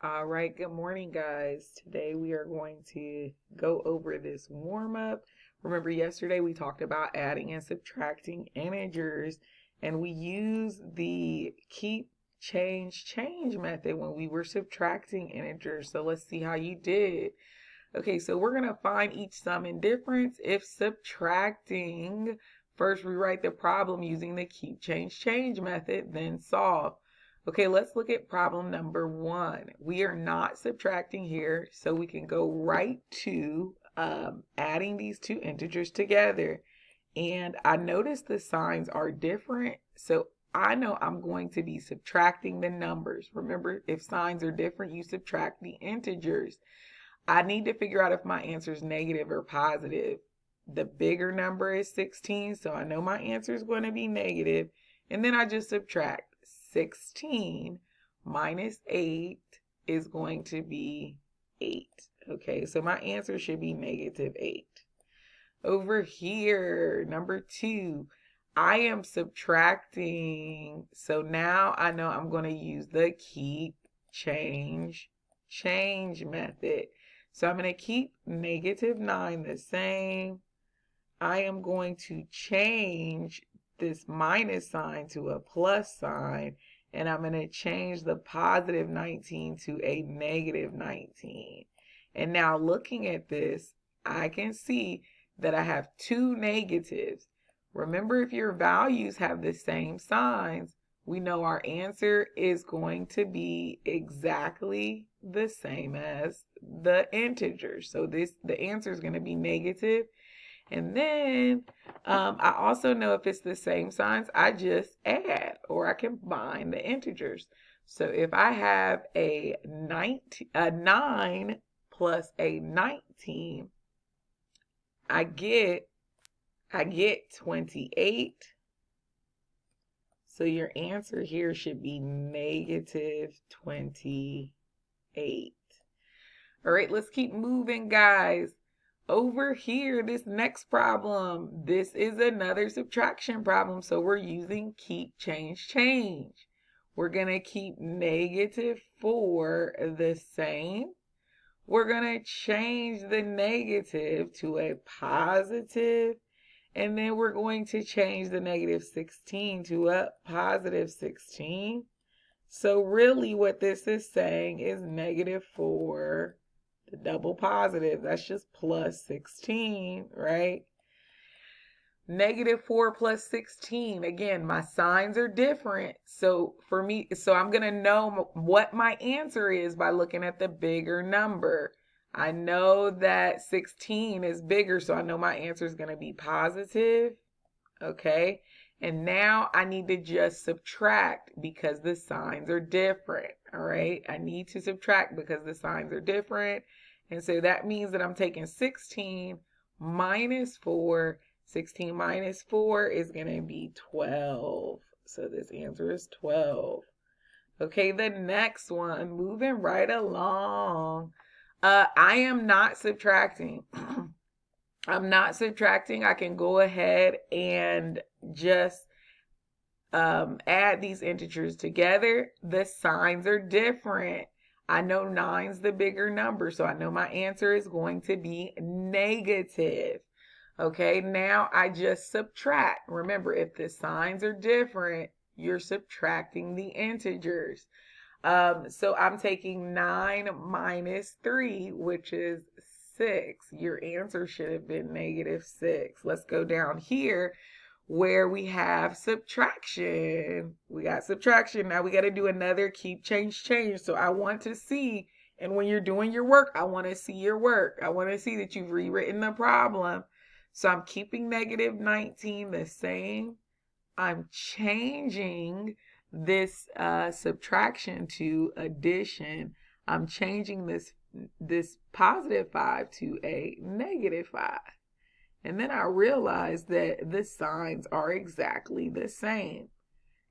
All right, good morning, guys. Today we are going to go over this warm up. Remember, yesterday we talked about adding and subtracting integers, and we used the keep, change method when we were subtracting integers. So let's see how you did. Okay, so we're going to find each sum and difference if subtracting. First, rewrite the problem using the keep, change method, then solve. Okay, let's look at problem number 1. We are not subtracting here, so we can go right to adding these two integers together. And I notice the signs are different, so I know I'm going to be subtracting the numbers. Remember, if signs are different, you subtract the integers. I need to figure out if my answer is negative or positive. The bigger number is 16, so I know my answer is going to be negative. And then I just subtract. 16 minus 8 is going to be 8. Okay, so my answer should be negative 8. Over here, number 2, I am subtracting. So now I know I'm going to use the keep, change method. So I'm going to keep negative 9 the same. I am going to change this minus sign to a plus sign, and I'm going to change the positive 19 to a negative 19. And now looking at this, I can see that I have two negatives. Remember, if your values have the same signs, we know our answer is going to be exactly the same as the integer. So the answer is going to be negative. And then I also know if it's the same signs, I just add or I combine the integers. So if I have a 9 plus a 19, I get 28. So your answer here should be negative 28. All right, let's keep moving, guys. Over here, this next problem, this is another subtraction problem. So we're using keep, change. We're going to keep negative 4 the same. We're going to change the negative to a positive. And then we're going to change the negative 16 to a positive 16. So really what this is saying is negative 4, the double positive, that's just plus 16, right? Negative 4 plus 16. Again, my signs are different. So for me, I'm going to know what my answer is by looking at the bigger number. I know that 16 is bigger, so I know my answer is going to be positive. Okay. And now I need to just subtract because the signs are different. All right. I need to subtract because the signs are different. And so that means that I'm taking 16 minus 4. 16 minus 4 is going to be 12. So this answer is 12. Okay, the next one, moving right along. I am not subtracting. I'm not subtracting. I can go ahead and just add these integers together. The signs are different. I know 9's the bigger number, so I know my answer is going to be negative. Okay, now I just subtract. Remember, if the signs are different, you're subtracting the integers. So I'm taking 9 minus 3, which is 6. Your answer should have been negative 6. Let's go down here where we have subtraction. We got subtraction. Now we got to do another keep, change. So I want to see, and when you're doing your work, I want to see your work. I want to see that you've rewritten the problem. So I'm keeping negative 19 the same. I'm changing this subtraction to addition. I'm changing this positive 5 to a negative 5. And then I realized that the signs are exactly the same.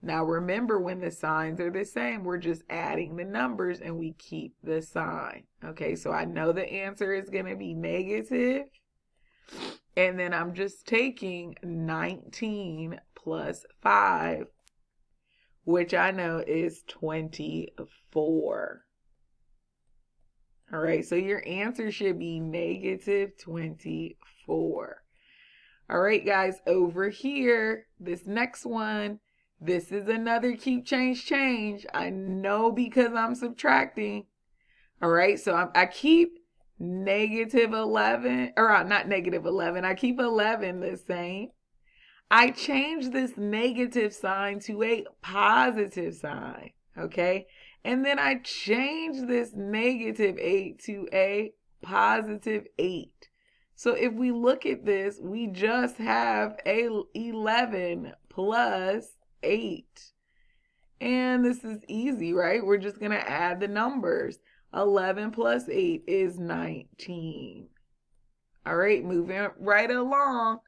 Now remember, when the signs are the same, we're just adding the numbers and we keep the sign. Okay, so I know the answer is going to be negative. And then I'm just taking 19 plus 5, which I know is 24. All right, so your answer should be negative 24. All right, guys, over here, this next one, this is another keep, change, change. I know because I'm subtracting. All right, so I keep negative 11, or not negative 11, I keep 11 the same. I change this negative sign to a positive sign, okay? And then I change this negative 8 to a positive 8. So if we look at this, we just have a 11 plus 8. And this is easy, right? We're just going to add the numbers. 11 plus 8 is 19. All right, moving right along.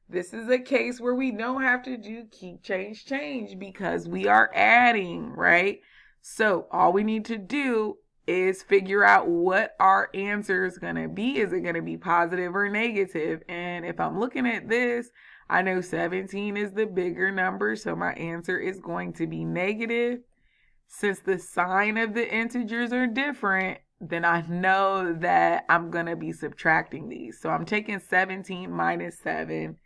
This is a case where we don't have to do keep, change, change because we are adding, right? So all we need to do is figure out what our answer is going to be. Is it going to be positive or negative? And if I'm looking at this, I know 17 is the bigger number, so my answer is going to be negative. Since the sign of the integers are different, then I know that I'm going to be subtracting these. So I'm taking 17 minus 7.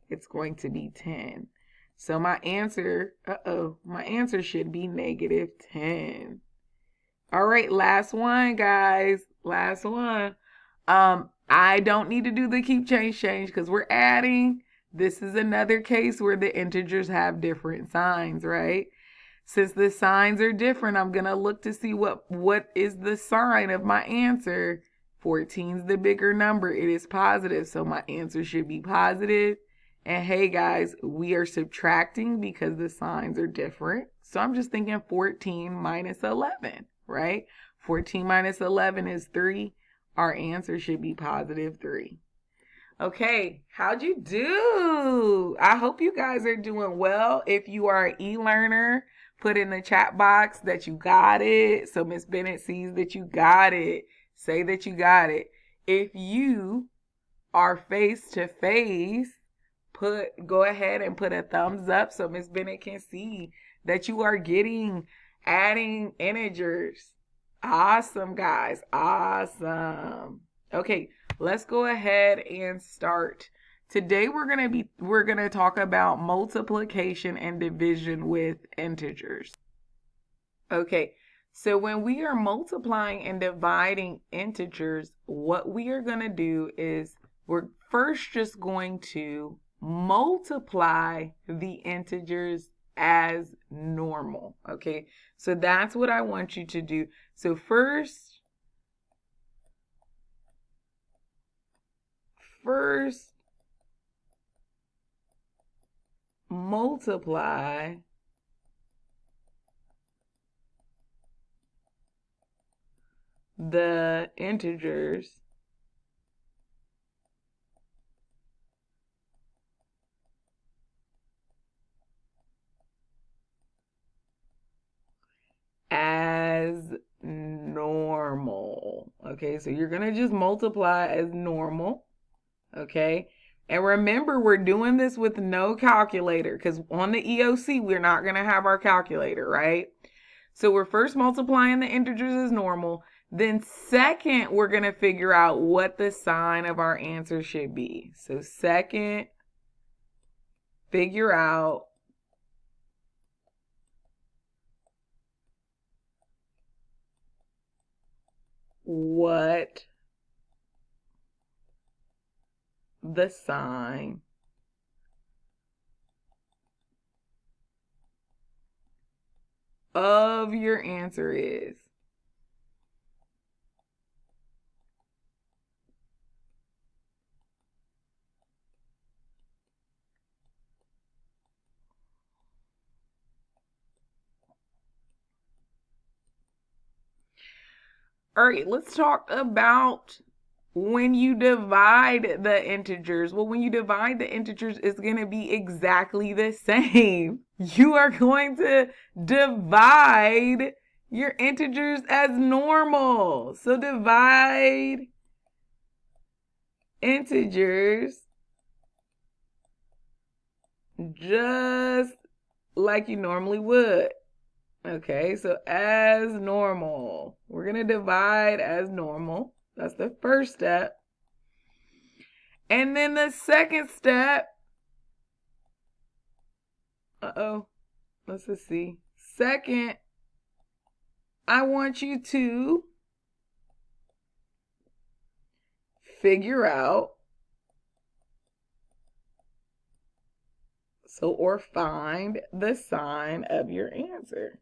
It's going to be 10. So my answer should be negative 10. All right, last one, guys. Last one. I don't need to do the keep, change, change because we're adding. This is another case where the integers have different signs, right? Since the signs are different, I'm going to look to see what is the sign of my answer. 14 is the bigger number. It is positive, so my answer should be positive. And hey, guys, we are subtracting because the signs are different. So I'm just thinking 14 minus 11, right? 14 minus 11 is 3. Our answer should be positive 3. Okay, how'd you do? I hope you guys are doing well. If you are an e-learner, put in the chat box that you got it so Miss Bennett sees that you got it. Say that you got it. If you are face-to-face, go ahead and put a thumbs up so Miss Bennett can see that you are adding integers. Awesome, guys. Awesome. Okay, let's go ahead and start. Today we're going to talk about multiplication and division with integers. Okay, so when we are multiplying and dividing integers, what we are going to do is we're first just going to multiply the integers as normal. Okay, so that's what I want you to do. So first multiply the integers as normal. Okay, so you're going to just multiply as normal. Okay, and remember, we're doing this with no calculator because on the EOC, we're not going to have our calculator, right? So we're first multiplying the integers as normal. Then second, we're going to figure out what the sign of our answer should be. So second, figure out what the sign of your answer is. All right, let's talk about when you divide the integers. Well, when you divide the integers, it's going to be exactly the same. You are going to divide your integers as normal. So divide integers just like you normally would. Okay, so as normal. We're going to divide as normal. That's the first step. And then the second step, let's just see. Second, I want you to figure out, or find the sign of your answer.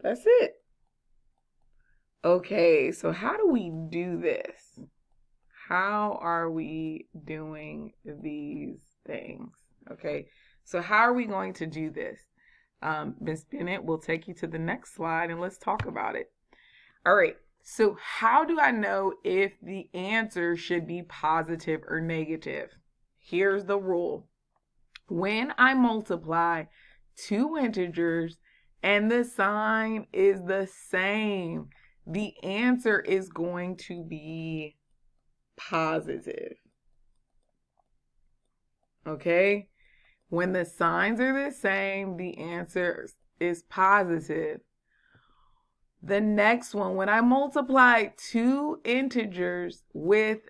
That's it. Okay, so how do we do this? How are we doing these things? Okay, so how are we going to do this? Ms. Bennett will take you to the next slide and let's talk about it. All right, so how do I know if the answer should be positive or negative? Here's the rule. When I multiply two integers and the sign is the same, the answer is going to be positive. Okay? When the signs are the same, the answer is positive. The next one, when I multiply two integers with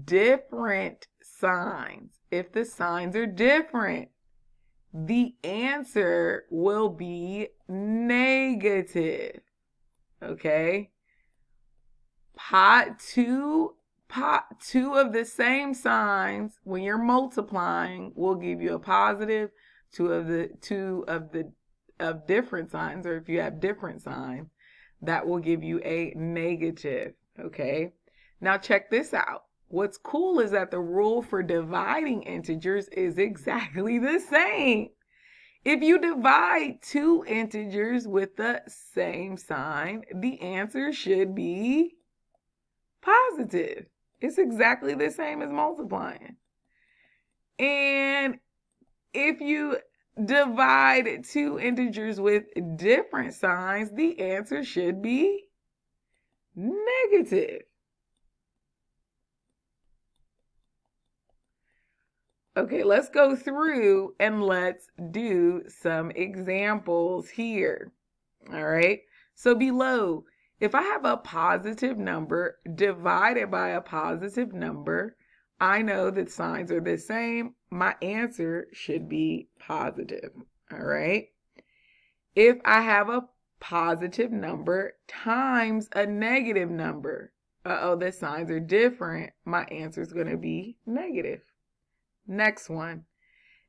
different signs, if the signs are different, the answer will be negative. Okay? Two of the same signs when you're multiplying will give you a positive. Two of different signs, or if you have different signs, that will give you a negative. Okay? Now check this out. What's cool is that the rule for dividing integers is exactly the same. If you divide two integers with the same sign, the answer should be positive. It's exactly the same as multiplying. And if you divide two integers with different signs, the answer should be negative. Okay, let's go through and let's do some examples here. All right, so below, if I have a positive number divided by a positive number, I know that signs are the same. My answer should be positive. All right. If I have a positive number times a negative number, the signs are different. My answer is going to be negative. Next one.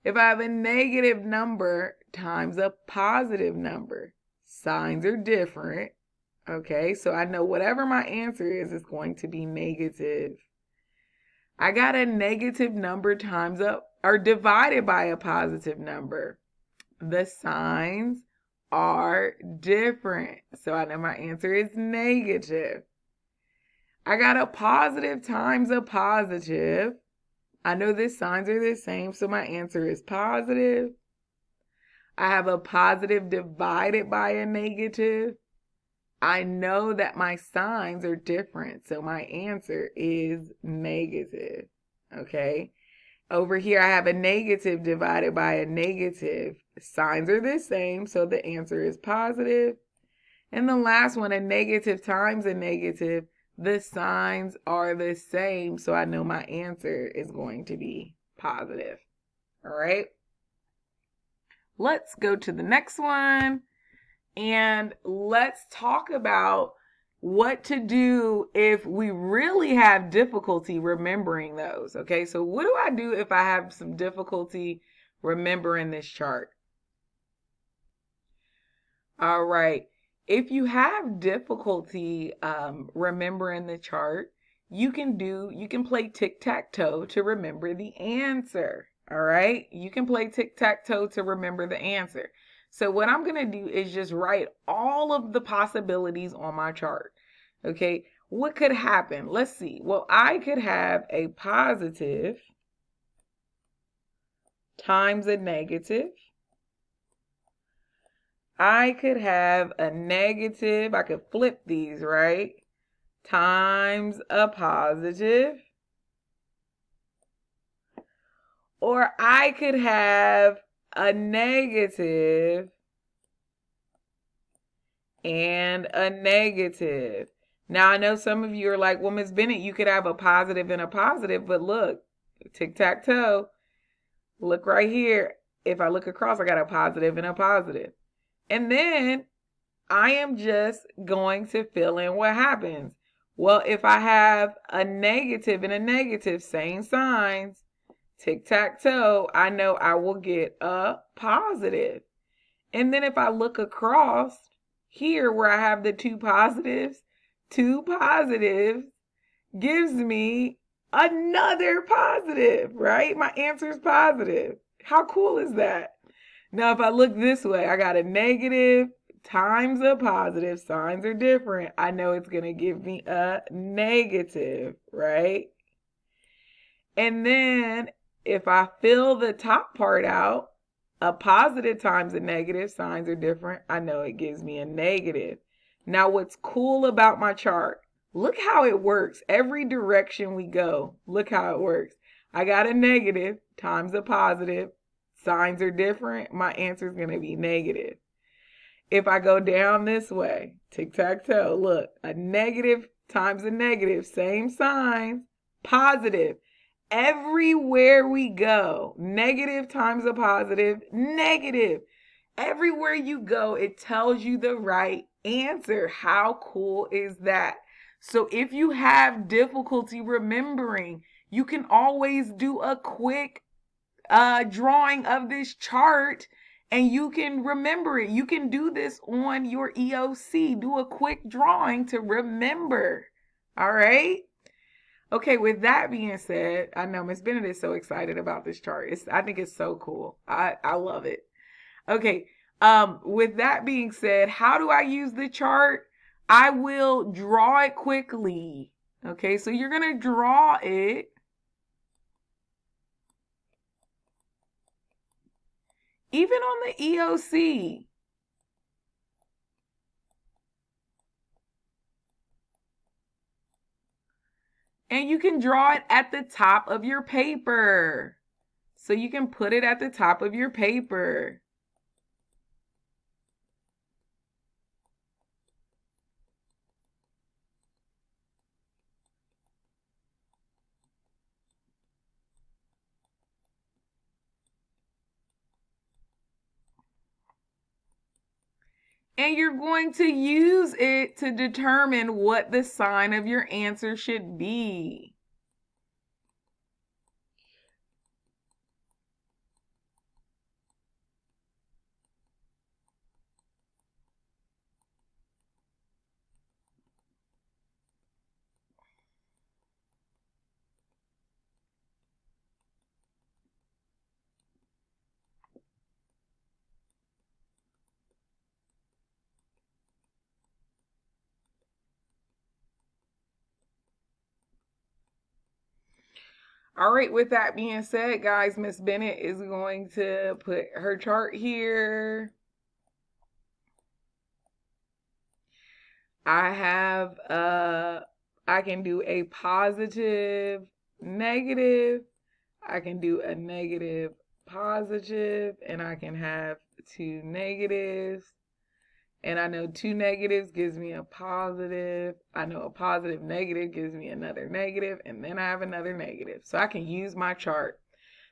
If I have a negative number times a positive number, signs are different. Okay, so I know whatever my answer is going to be negative. I got a negative number times or divided by a positive number. The signs are different. So I know my answer is negative. I got a positive times a positive. I know the signs are the same, so my answer is positive. I have a positive divided by a negative. I know that my signs are different, so my answer is negative. Okay? Over here, I have a negative divided by a negative. Signs are the same, so the answer is positive. And the last one, a negative times a negative. The signs are the same, so I know my answer is going to be positive. All right? Let's go to the next one and let's talk about what to do if we really have difficulty remembering those. Okay, so what do I do if I have some difficulty remembering this chart? All right. If you have difficulty remembering the chart, you can play tic-tac-toe to remember the answer. All right. You can play tic-tac-toe to remember the answer. So what I'm going to do is just write all of the possibilities on my chart. Okay. What could happen? Let's see. Well, I could have a positive times a negative. I could have a negative, I could flip these, right? Times a positive. Or I could have a negative and a negative. Now, I know some of you are like, well, Miss Bennett, you could have a positive and a positive, but look, tic-tac-toe, look right here. If I look across, I got a positive and a positive. And then I am just going to fill in what happens. Well, if I have a negative and a negative, same signs, tic-tac-toe, I know I will get a positive. And then if I look across here where I have the two positives gives me another positive, right? My answer is positive. How cool is that? Now, if I look this way, I got a negative times a positive. Signs are different. I know it's going to give me a negative, right? And then if I fill the top part out, a positive times a negative, signs are different. I know it gives me a negative. Now, what's cool about my chart, look how it works. Every direction we go, look how it works. I got a negative times a positive. Signs are different. My answer is going to be negative. If I go down this way, tic-tac-toe, look, a negative times a negative, same signs, positive. Everywhere we go, negative times a positive, negative. Everywhere you go, it tells you the right answer. How cool is that? So if you have difficulty remembering, you can always do a quick drawing of this chart and you can remember it. You can do this on your EOC. Do a quick drawing to remember. All right? Okay, with that being said, I know Miss Bennett is so excited about this chart. I think it's so cool. I love it. Okay, with that being said, how do I use the chart? I will draw it quickly. Okay, so you're going to draw it. Even on the EOC. And you can draw it at the top of your paper. So you can put it at the top of your paper. And you're going to use it to determine what the sign of your answer should be. All right, with that being said, guys, Miss Bennett is going to put her chart here. I have, I can do a positive, negative. I can do a negative, positive, and I can have two negatives. And I know two negatives gives me a positive. I know a positive negative gives me another negative, and then I have another negative. So I can use my chart.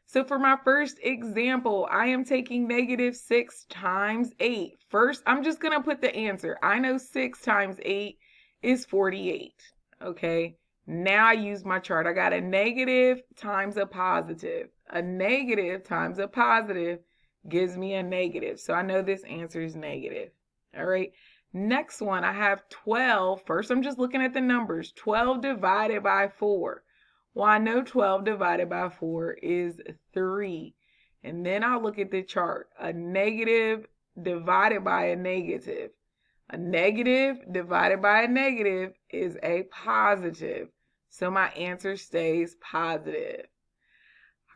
So for my first example, I am taking negative 6 times 8. First, I'm just going to put the answer. I know 6 times 8 is 48. Okay. Now I use my chart. I got a negative times a positive. A negative times a positive gives me a negative. So I know this answer is negative. All right. Next one, I have 12. First, I'm just looking at the numbers. 12 divided by 4. Well, I know 12 divided by 4 is 3. And then I'll look at the chart. A negative divided by a negative. A negative divided by a negative is a positive. So my answer stays positive.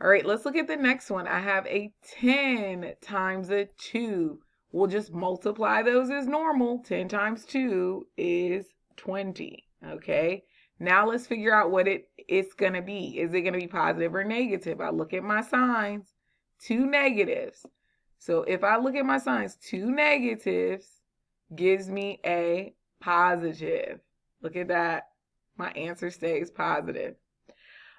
All right, let's look at the next one. I have a 10 times a 2. We'll just multiply those as normal. 10 times 2 is 20, okay? Now let's figure out what it's going to be. Is it going to be positive or negative? I look at my signs, 2 negatives. So if I look at my signs, 2 negatives gives me a positive. Look at that. My answer stays positive.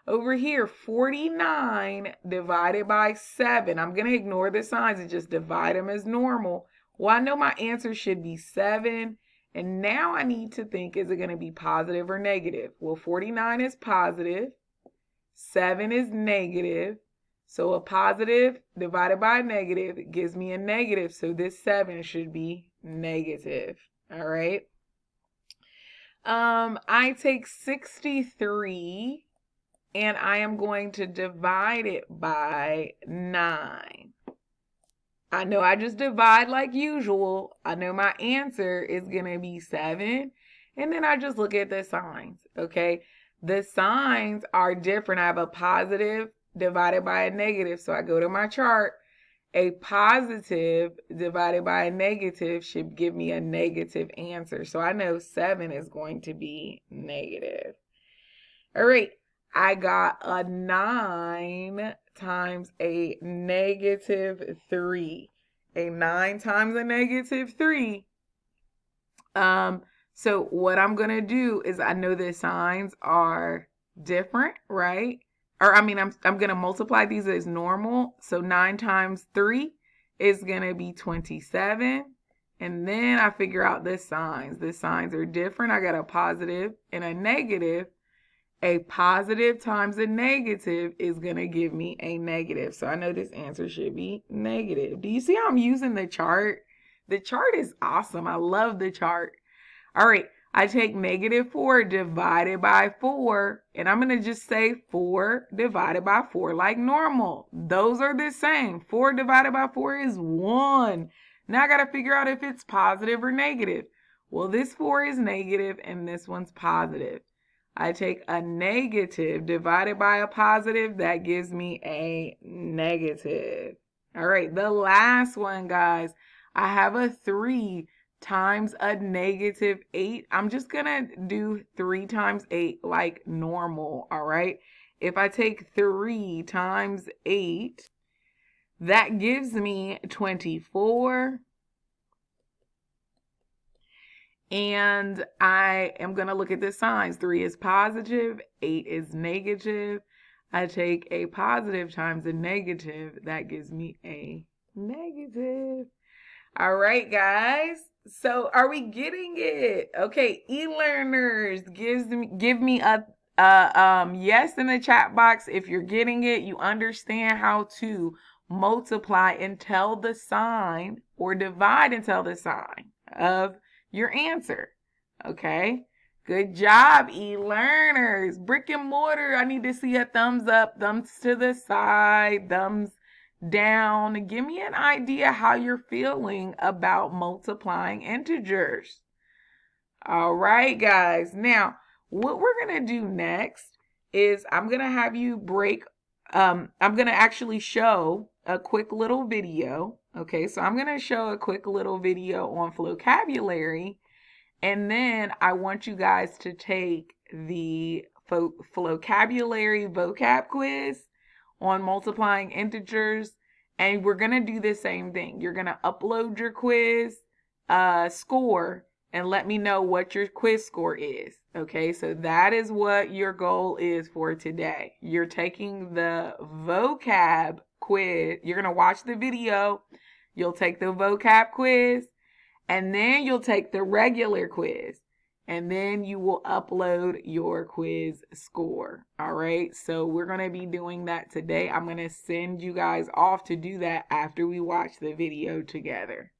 Over here, 49 divided by 7. I'm going to ignore the signs and just divide them as normal. Well, I know my answer should be 7. And now I need to think, is it going to be positive or negative? Well, 49 is positive. 7 is negative. So a positive divided by a negative gives me a negative. So this 7 should be negative. All right. I take 63 and I am going to divide it by 9. I know I just divide like usual. I know my answer is going to be 7. And then I just look at the signs, okay? The signs are different. I have a positive divided by a negative. So I go to my chart. A positive divided by a negative should give me a negative answer. So I know 7 is going to be negative. All right. I got a 9 times a negative 3. A 9 times a negative 3. So what I'm going to do is, I know the signs are different, right? Or I'm going to multiply these as normal. So 9 times 3 is going to be 27. And then I figure out the signs. The signs are different. I got a positive and a negative. A positive times a negative is going to give me a negative. So I know this answer should be negative. Do you see how I'm using the chart? The chart is awesome. I love the chart. All right. I take negative 4 divided by 4. And I'm going to just say 4 divided by 4 like normal. Those are the same. 4 divided by 4 is 1. Now I got to figure out if it's positive or negative. Well, this 4 is negative and this one's positive. I take a negative divided by a positive. That gives me a negative. All right, the last one, guys. I have a 3 times a negative 8. I'm just going to do 3 times 8 like normal, all right? If I take 3 times 8, that gives me 24. And I am going to look at the signs. 3 is positive, 8 is negative. I take a positive times a negative. That gives me a negative. All right, guys. So are we getting it? Okay, e-learners, give me a yes in the chat box if you're getting it. You understand how to multiply and tell the sign, or divide and tell the sign of your answer. Okay, good job, e-learners. Brick and mortar, I need to see a thumbs up, thumbs to the side, thumbs down. Give me an idea how you're feeling about multiplying integers. All right, guys. Now, what we're going to do next is I'm going to have you I'm going to actually show a quick little video. Okay, so I'm going to show a quick little video on vocabulary, and then I want you guys to take the vocabulary vocab quiz on multiplying integers, and we're going to do the same thing. You're going to upload your quiz score and let me know what your quiz score is. Okay, so that is what your goal is for today. You're taking the vocab quiz. You're going to watch the video. You'll take the vocab quiz, and then you'll take the regular quiz, and then you will upload your quiz score. All right, so we're going to be doing that today. I'm going to send you guys off to do that after we watch the video together.